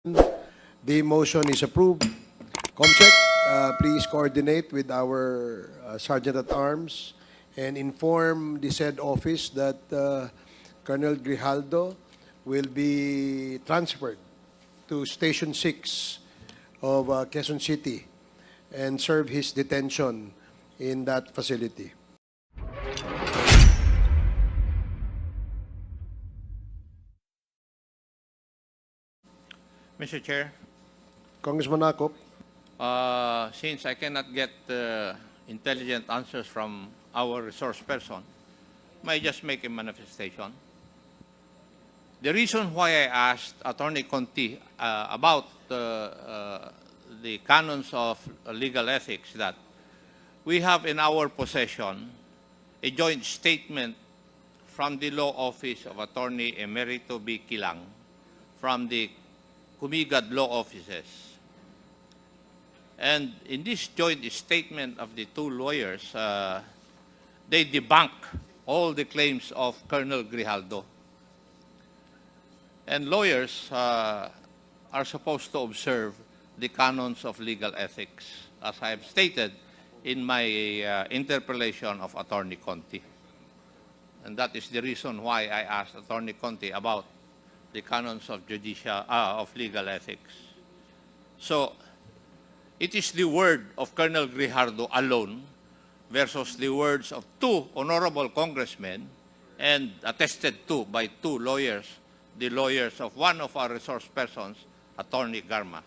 The motion is approved. Comsec, please coordinate with our Sergeant at Arms and inform the said office that Colonel Grijaldo will be transferred to Station 6 of Quezon City and serve his detention in that facility. Mr. Chair, Congressman Akop, since I cannot get intelligent answers from our resource person, may I just make a manifestation? The reason why I asked Attorney Conti about the canons of legal ethics that we have in our possession a joint statement from the law office of Attorney Emerito B. Kilang from the Kumigad law offices. And in this joint statement of the two lawyers, they debunk all the claims of Colonel Grijaldo. And lawyers are supposed to observe the canons of legal ethics, as I have stated in my interpellation of Attorney Conti. And that is the reason why I asked Attorney Conti about the canons of legal ethics. So, it is the word of Colonel Grijaldo alone versus the words of two honorable congressmen and attested to by two lawyers, the lawyers of one of our resource persons, Attorney Garma.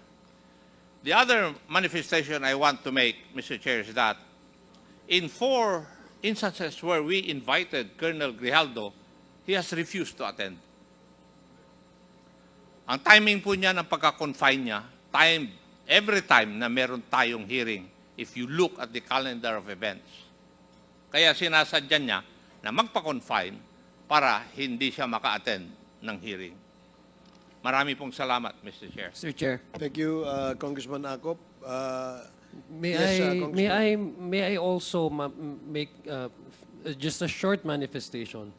The other manifestation I want to make, Mr. Chair, is that in 4 instances where we invited Colonel Grijaldo, he has refused to attend. Ang timing po niya ng pagka-confine niya, every time na meron tayong hearing, if you look at the calendar of events. Kaya sinasadya niya na magpa-confine para hindi siya maka-attend ng hearing. Marami pong salamat, Mr. Chair. Mr. Chair, thank you, Congressman Akop. may I also make just a short manifestation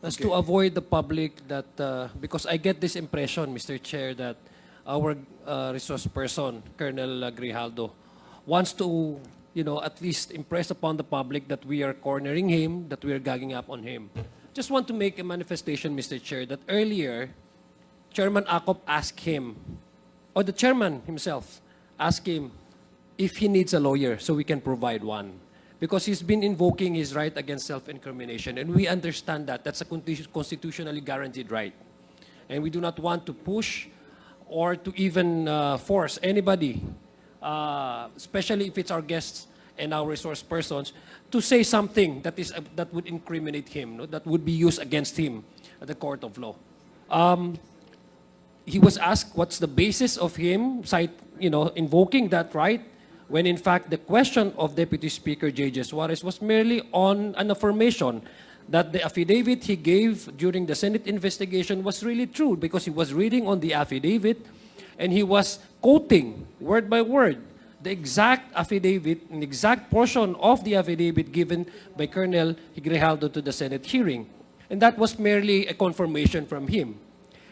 as to avoid the public that because I get this impression, Mr. Chair, that our resource person, Colonel Grijaldo, wants to, at least impress upon the public that we are cornering him, that we are gagging up on him. Just want to make a manifestation, Mr. Chair, that earlier, Chairman Akop asked him, or the chairman himself asked him if he needs a lawyer so we can provide one. Because he's been invoking his right against self-incrimination, and we understand that. That's a constitutionally guaranteed right. And we do not want to push or to even force anybody, especially if it's our guests and our resource persons, to say something that would incriminate him, that would be used against him at the court of law. He was asked what's the basis of him invoking that right, when in fact the question of Deputy Speaker J.J. Suarez was merely on an affirmation that the affidavit he gave during the Senate investigation was really true, because he was reading on the affidavit and he was quoting word by word the exact affidavit, an exact portion of the affidavit given by Colonel Grijaldo to the Senate hearing. And that was merely a confirmation from him.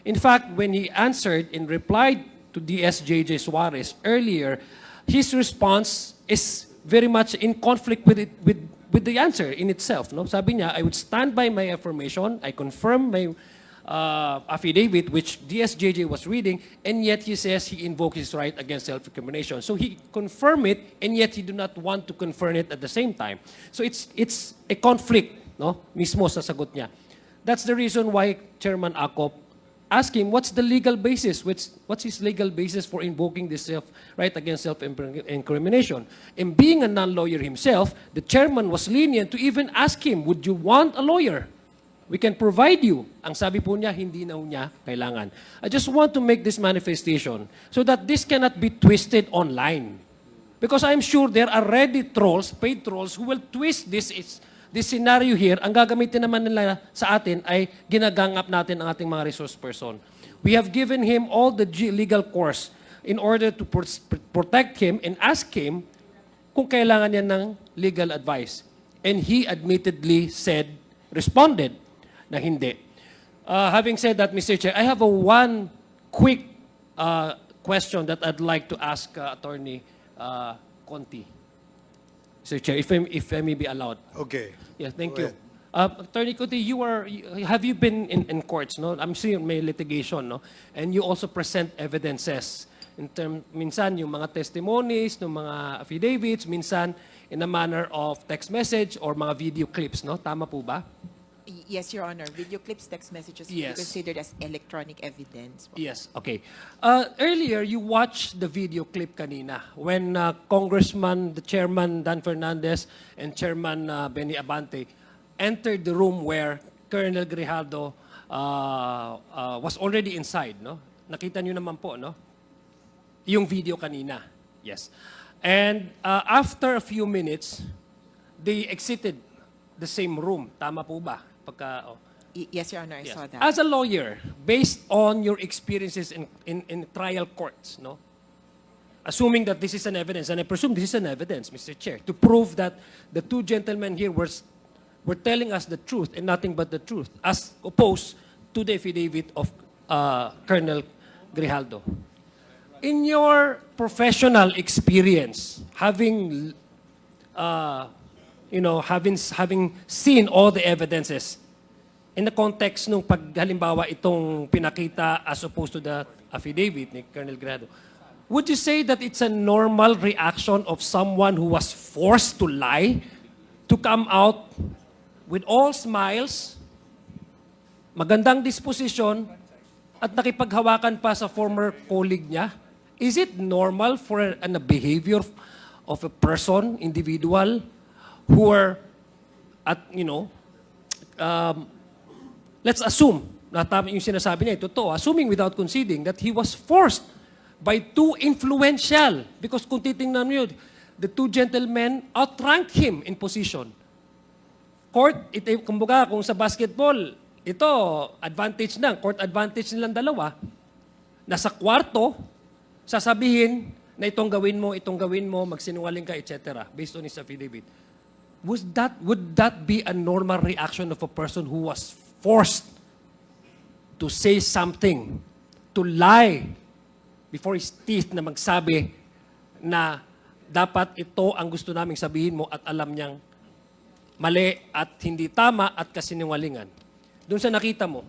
In fact, when he answered and replied to DS.J.J. Suarez earlier, his response is very much in conflict with the answer in itself. No? Sabi niya, I would stand by my affirmation, I confirm my affidavit, which DS.J.J. was reading, and yet he says he invoked his right against self-incrimination. So he confirmed it, and yet he do not want to confirm it at the same time. So it's a conflict, no? Mismo sa sagot niya. That's the reason why Chairman Akop ask him what's the legal basis, what's his legal basis for invoking this right against self-incrimination. And being a non-lawyer himself, the chairman was lenient to even ask him, would you want a lawyer? We can provide you. Ang sabi po niya, hindi na niya kailangan. I just want to make this manifestation so that this cannot be twisted online. Because I'm sure there are ready trolls, paid trolls, who will twist this scenario here. Ang gagamitin naman nila sa atin ay ginagangap natin ang ating mga resource person. We have given him all the legal course in order to protect him and ask him kung kailangan niya ng legal advice. And he admittedly responded na hindi. Having said that, Mr. Chair, I have one quick question that I'd like to ask Attorney Conti. Mr. Chair, if I may be allowed. Okay. Yes, thank Go you. Attorney Conti, have you been in courts, no? I'm seeing may litigation, no? And you also present evidences. Minsan yung mga testimonies, ng mga affidavits, minsan in a manner of text message or mga video clips, no? Tama po ba? Yes, Your Honor. Video clips, text messages will Yes. be considered as electronic evidence. Yes, okay. Earlier, you watched the video clip kanina when Congressman, the Chairman Dan Fernandez and Chairman Benny Abante entered the room where Colonel Grijaldo was already inside, no? Nakita niyo naman po, no? Yung video kanina. Yes. And after a few minutes, they exited the same room. Tama po ba? Yes, Your Honor, I Yes. saw that. As a lawyer, based on your experiences in trial courts, no? Assuming that this is an evidence, and I presume this is an evidence, Mr. Chair, to prove that the two gentlemen here were telling us the truth and nothing but the truth, as opposed to the affidavit of Colonel Grijaldo. In your professional experience, having having seen all the evidences in the context nung halimbawa itong pinakita as opposed to the affidavit ni Colonel Grijaldo, would you say that it's a normal reaction of someone who was forced to lie to come out with all smiles, magandang disposition, at nakipaghawakan pa sa former colleague niya? Is it normal for a behavior of a person, individual, who are let's assume, na tama yung sinasabi niya, totoo, assuming without conceding that he was forced by two influential, because kung titingnan niyo, the two gentlemen outranked him in position. Court, kumbaga, kung sa basketball, ito, advantage na, court advantage nilang dalawa, nasa kwarto, sasabihin na itong gawin mo, magsinungaling ka, etc. based on his affidavit. Would that be a normal reaction of a person who was forced to say something, to lie before his teeth na magsabi na dapat ito ang gusto naming sabihin mo at alam niyang mali at hindi tama at kasinungalingan? Doon sa nakita mo,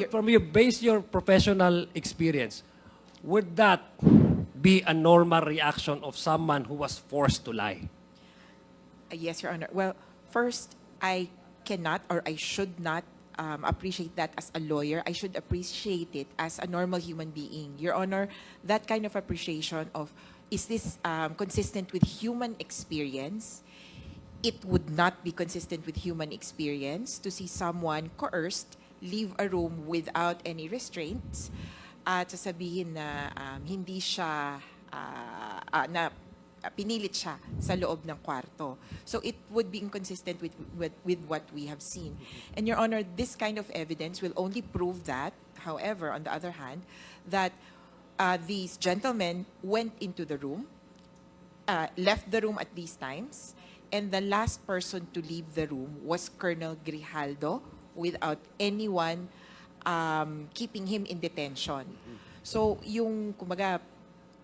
from your professional experience, would that be a normal reaction of someone who was forced to lie? Yes, Your Honor. Well, first, I cannot or I should not appreciate that as a lawyer. I should appreciate it as a normal human being. Your Honor, that kind of appreciation of, is this consistent with human experience? It would not be consistent with human experience to see someone coerced leave a room without any restraints at sasabihin na hindi siya na pinilit siya sa loob ng kwarto. So it would be inconsistent with what we have seen. And Your Honor, this kind of evidence will only prove that, however, on the other hand, that these gentlemen went into the room, left the room at these times, and the last person to leave the room was Colonel Grijaldo without anyone keeping him in detention. So yung, kumbaga,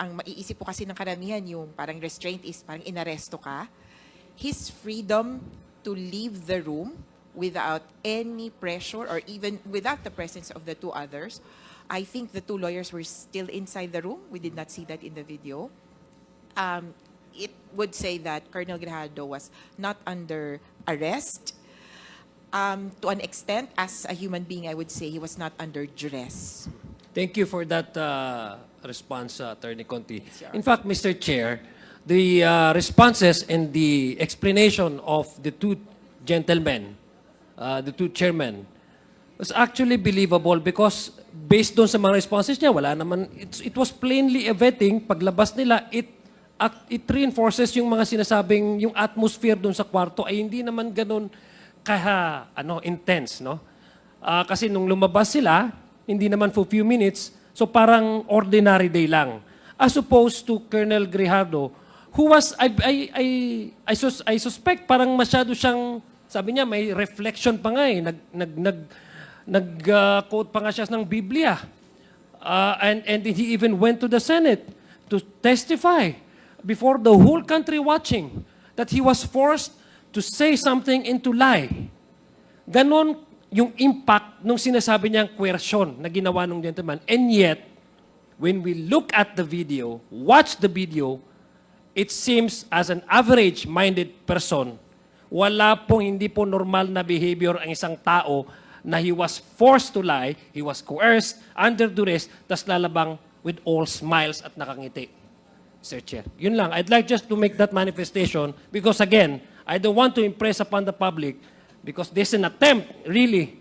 ang maiisip po kasi ng karamihan, yung parang restraint is parang inaresto ka. His freedom to leave the room without any pressure or even without the presence of the two others. I think the two lawyers were still inside the room. We did not see that in the video. It would say that Colonel Grijaldo was not under arrest. To an extent, as a human being, I would say he was not under duress. Thank you for that response, Attorney Conti. Sir. In fact, Mr. Chair, the responses and the explanation of the two gentlemen, the two chairmen, was actually believable because based doon sa mga responses niya, wala naman, it was plainly evident, paglabas nila, it reinforces yung mga sinasabing, yung atmosphere doon sa kwarto ay hindi naman ganun intense, no? Kasi nung lumabas sila, hindi naman for few minutes, so parang ordinary day lang. As opposed to Colonel Grijaldo, who was, I suspect, parang masyado siyang, sabi niya, may reflection pa nga eh, nag-quote pa nga siya ng Biblia. And he even went to the Senate to testify before the whole country watching that he was forced to say something and to lie. Ganon yung impact nung sinasabi niyang coercion na ginawa ng gentleman. And yet, when we look at the video, watch the video, it seems as an average-minded person, wala pong hindi po normal na behavior ang isang tao na he was forced to lie, he was coerced, under duress, tas lalabang with all smiles at nakangiti. Sir Chair. Yun lang. I'd like just to make that manifestation because again, I don't want to impress upon the public because there's an attempt really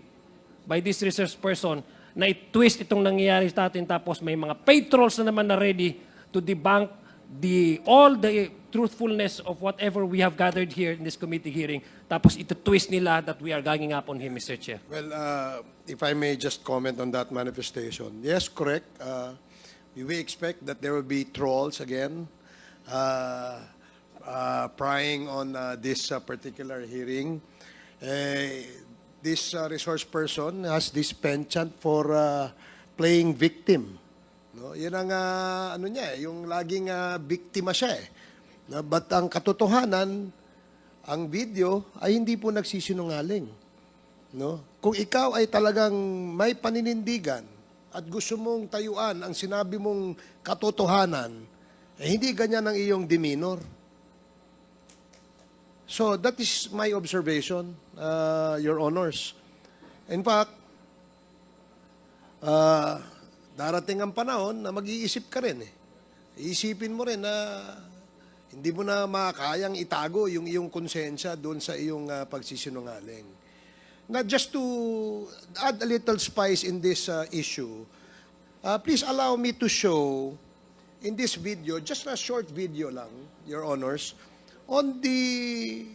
by this research person na i-twist itong nangyayari sa atin tapos may mga paid trolls na naman na ready to debunk all the truthfulness of whatever we have gathered here in this committee hearing. Tapos ito-twist nila that we are ganging up on him, Mr. Chair. Well, if I may just comment on that manifestation. Yes, correct. We expect that there will be trolls again prying on this particular hearing. This resource person has this penchant for playing victim. No, yan ang ano niya, yung laging biktima siya eh. But ang katotohanan, ang video ay hindi po nagsisinungaling. No? Kung ikaw ay talagang may paninindigan at gusto mong tayuan ang sinabi mong katotohanan, eh hindi ganyan ang iyong demeanor. So that is my observation, Your Honors. In fact, darating ang panahon na mag-iisip ka rin eh. Iisipin mo rin na hindi mo na makakayang itago yung iyong konsensya doon sa iyong pagsisinungaling. Now, just to add a little spice in this issue, please allow me to show in this video, just a short video lang, Your Honors, on the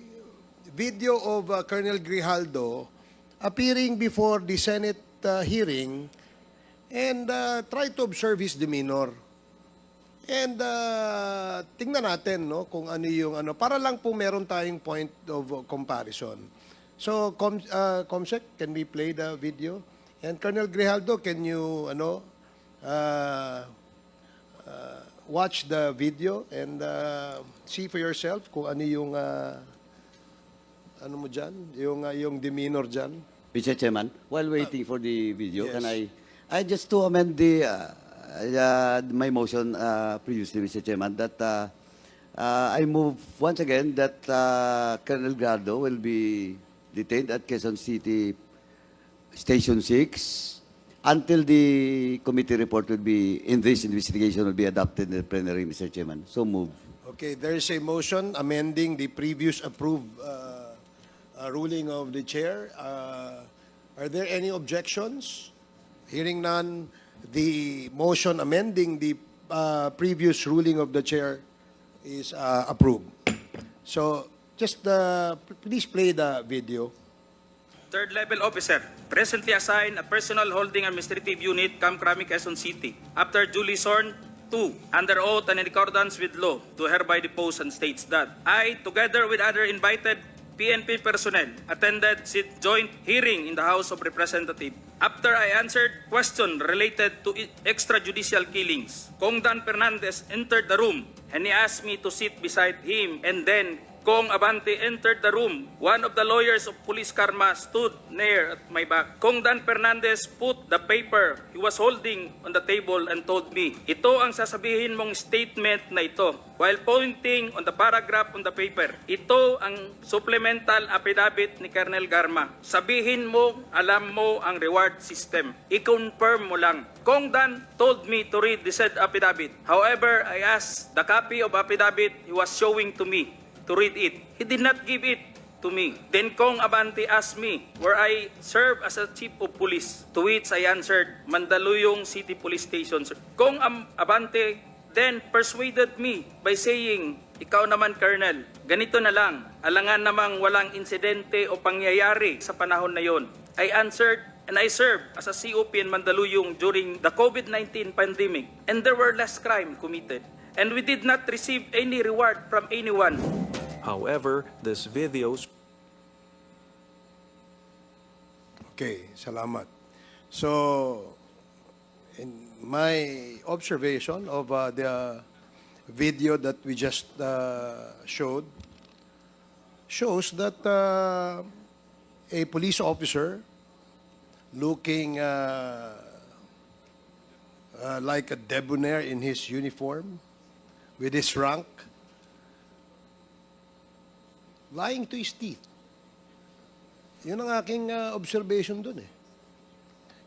video of Colonel Grijaldo appearing before the Senate hearing and try to observe his demeanor. And tingnan natin no kung ano yung ano para lang po meron tayong point of comparison. So Comsec, can we play the video? And Colonel Grijaldo, can you watch the video and see for yourself kung ano yung ano mo diyan, yung demeanor diyan? Mr. Chairman, while waiting for the video, Yes. can I just to amend my motion previously, Mr. Chairman, that I move once again that Colonel Gardo will be detained at Quezon City Station 6 until the committee report will be, in this investigation, will be adopted in the plenary, Mr. Chairman. So move. Okay, there is a motion amending the previous approved ruling of the chair. Are there any objections? Hearing none, the motion amending the previous ruling of the chair is approved. So, just please play the video. Third level officer, presently assigned a personal holding administrative unit, Camp Crame, Quezon City. After duly sworn to, under oath and in accordance with law, do hereby depose and states that I, together with other invited PNP personnel, attended joint hearing in the House of Representatives. After I answered questions related to extrajudicial killings, Kong Dan Fernandez entered the room and he asked me to sit beside him, and then Kong Abante entered the room. One of the lawyers of Police Karma stood near at my back. Kong Dan Fernandez put the paper he was holding on the table and told me, ito ang sasabihin mong statement na ito. While pointing on the paragraph on the paper, ito ang supplemental affidavit ni Colonel Garma. Sabihin mo, alam mo ang reward system. I-confirm mo lang. Kong Dan told me to read the said affidavit. However, I asked the copy of affidavit he was showing to me to read it. He did not give it to me. Then Kong Abante asked me where I serve as a chief of police, to which I answered, Mandaluyong City Police Station. Kong Abante then persuaded me by saying, ikaw naman, Colonel, ganito na lang, alangan namang walang insidente o pangyayari sa panahon na yon. I answered, and I served as a COP in Mandaluyong during the COVID-19 pandemic, and there were less crime committed. And we did not receive any reward from anyone. However, this videos Okay, salamat. So, my observation of the video that we just showed shows that a police officer looking like a debonair in his uniform with his rank, lying to his teeth. Yun ang aking observation dun eh.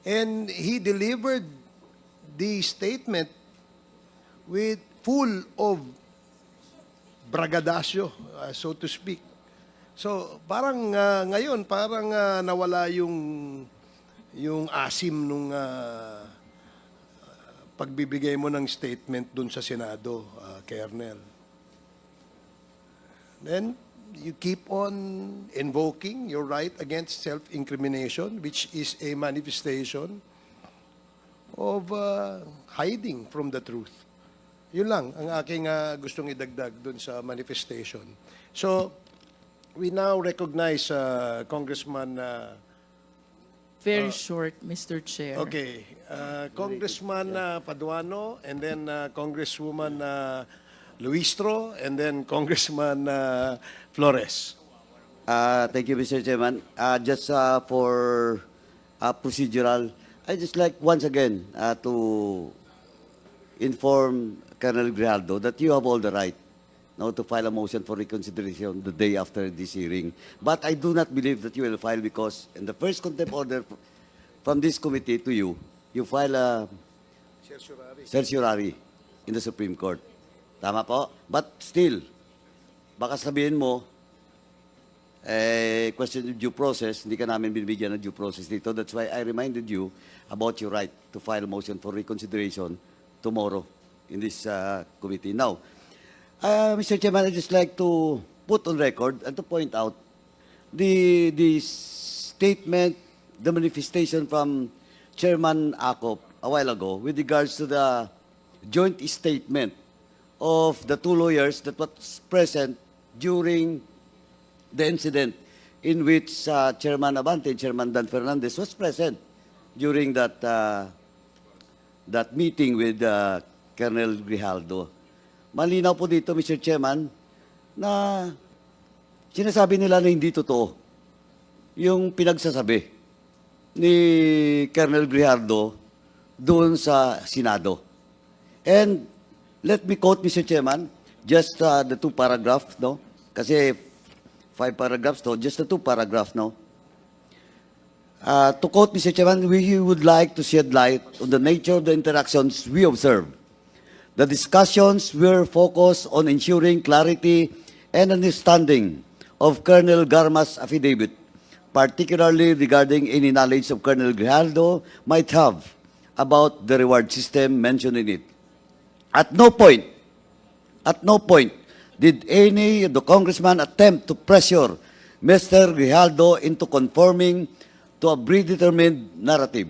And he delivered the statement with full of bragadasyo, so to speak. So, parang ngayon, parang nawala yung asim nung pagbibigay mo ng statement dun sa Senado, Colonel. Then, you keep on invoking your right against self-incrimination, which is a manifestation of hiding from the truth. Yun lang ang aking gustong idagdag dun sa manifestation. So, we now recognize Congressman... Very short, Mr. Chair. okay, Congressman Paduano, and then Congresswoman Luistro, and then Congressman Flores. Thank you, Mr. Chairman. Just for procedural, I just like once again to inform Colonel Grijaldo that you have all the right now to file a motion for reconsideration the day after this hearing. But I do not believe that you will file because in the first contempt order from this committee to you, you file a certiorari in the Supreme Court. Tama po? But still, baka sabihin mo, question of due process, hindi ka namin binibigyan ng due process dito. That's why I reminded you about your right to file a motion for reconsideration tomorrow in this committee. Now, Mr. Chairman, I'd just like to put on record and to point out the statement, the manifestation from Chairman Acop a while ago with regards to the joint statement of the two lawyers that was present during the incident in which Chairman Abante and Chairman Dan Fernandez was present during that meeting with Colonel Grijaldo. Malinaw po dito, Mr. Chairman, na sinasabi nila na hindi totoo yung pinagsasabi ni Colonel Grijaldo doon sa Senado. And let me quote, Mr. Chairman, just the two paragraphs, no? Kasi 5 paragraphs, no? Just the 2 paragraphs, no? To quote, Mr. Chairman, we would like to shed light on the nature of the interactions we observed. The discussions were focused on ensuring clarity and understanding of Colonel Garma's affidavit, particularly regarding any knowledge of Colonel Grijaldo might have about the reward system mentioned in it. At no point did any of the congressman attempt to pressure Mr. Grijaldo into conforming to a predetermined narrative.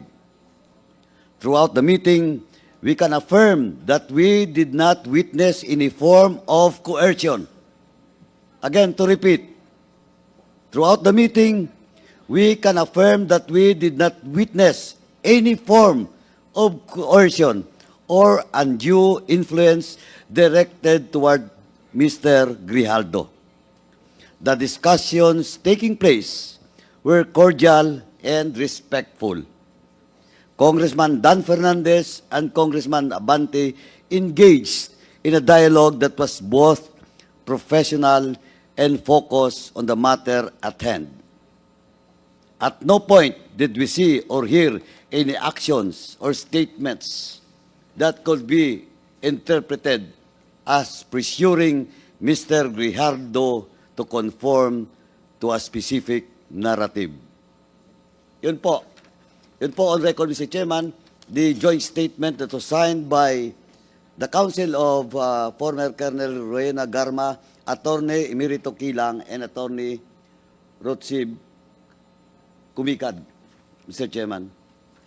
Throughout the meeting, we can affirm that we did not witness any form of coercion. Again, to repeat, throughout the meeting, we can affirm that we did not witness any form of coercion or undue influence directed toward Mr. Grijaldo. The discussions taking place were cordial and respectful. Congressman Dan Fernandez and Congressman Abante engaged in a dialogue that was both professional and focused on the matter at hand. At no point did we see or hear any actions or statements that could be interpreted as pressuring Mr. Grijaldo to conform to a specific narrative. Yun po on record, Mr. Chairman, the joint statement that was signed by the Council of former Colonel Rowena Garma, Attorney Emerito Kilang, and Attorney Rotsib Kumikad, Mr. Chairman.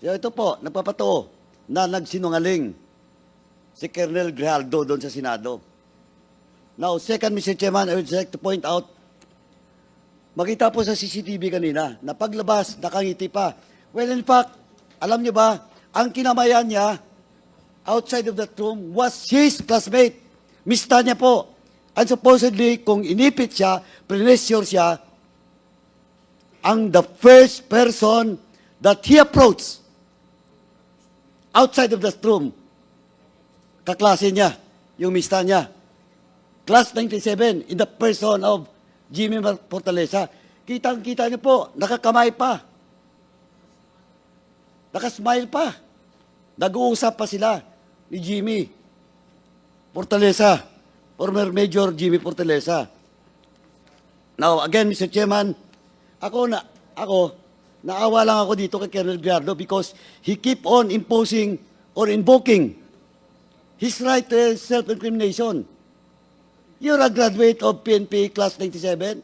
So ito po, napapatoo na nagsinungaling si Colonel Grijaldo doon sa Senado. Now, second, Mr. Chairman, I would like to point out, makita po sa CCTV kanina, na paglabas, nakangiti pa. Well, in fact, alam niyo ba, ang kinamayan niya outside of that room was his classmate. Miss Tanya po. And supposedly, kung inipit siya, pressure siya, ang the first person that he approached outside of that room, kaklase niya, yung Miss Tanya. Class 97, in the person of Jimmy Fortaleza. Kitang-kita niyo po, nakakamay pa. Nakasmile pa. Nag-uusap pa sila ni Jimmy Fortaleza, former Major Jimmy Fortaleza. Now, again, Mr. Chairman, naawa lang ako dito kay Colonel Gallardo because he keep on imposing or invoking his right to self-incrimination. You're a graduate of PNP Class 97.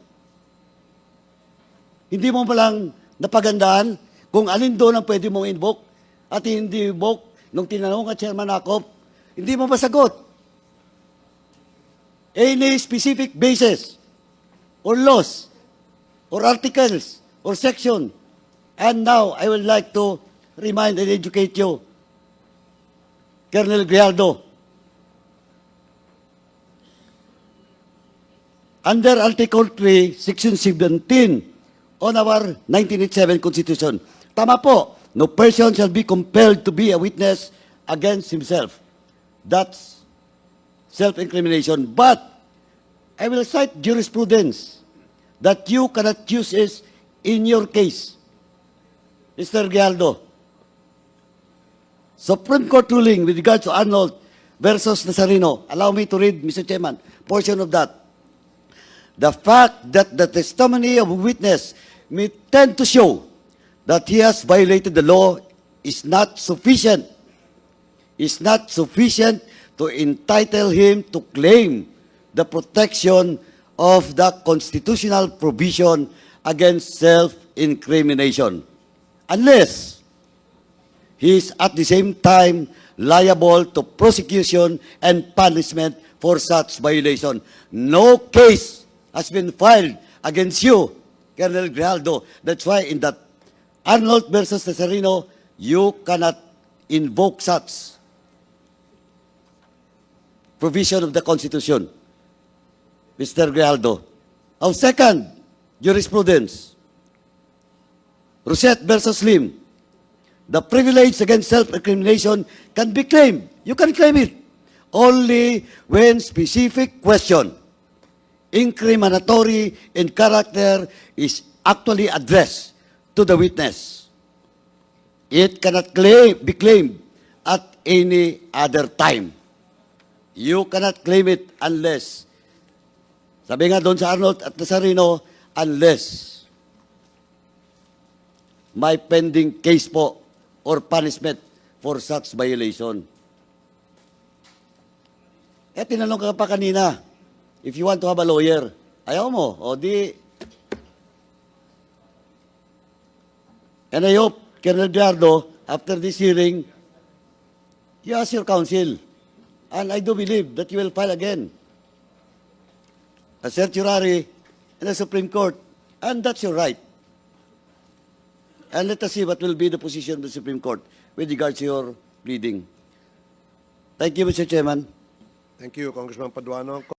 Hindi mo palang napagandaan kung alin doon ang pwede mong invoke at hindi invoke nung tinanong ka Chairman Acop, hindi mo masagot. Any specific basis or laws or articles or section. And now, I would like to remind and educate you, Colonel Gallardo, under Article 3, Section 17 on our 1987 Constitution. Tama po, no person shall be compelled to be a witness against himself. That's self-incrimination. But I will cite jurisprudence that you cannot use it in your case. Mr. Gallardo, Supreme Court ruling with regard to Arnold versus Nazareno. Allow me to read, Mr. Chairman, portion of that. The fact that the testimony of a witness may tend to show that he has violated the law is not sufficient to entitle him to claim the protection of the constitutional provision against self-incrimination, unless he is at the same time liable to prosecution and punishment for such violation. No case has been filed against you, Colonel Gallardo. That's why in that Arnold versus Nazareno, you cannot invoke such provision of the Constitution, Mr. Gallardo. Our second jurisprudence, Rosette versus Lim. The privilege against self-incrimination can be claimed. You can claim it only when specific question, incriminatory in character, is actually addressed to the witness. It cannot be claimed at any other time. You cannot claim it unless, sabi nga doon sa Arnold at Nazareno, unless may pending case po or punishment for such violation. Eh, tinanong ka pa kanina, if you want to have a lawyer, ayaw mo, o di. And I hope, Colonel Gallardo, after this hearing, you ask your counsel, and I do believe that you will file again a certiorari in the Supreme Court, and that's your right. And let us see what will be the position of the Supreme Court with regards to your pleading. Thank you, Mr. Chairman. Thank you, Congressman Paduano.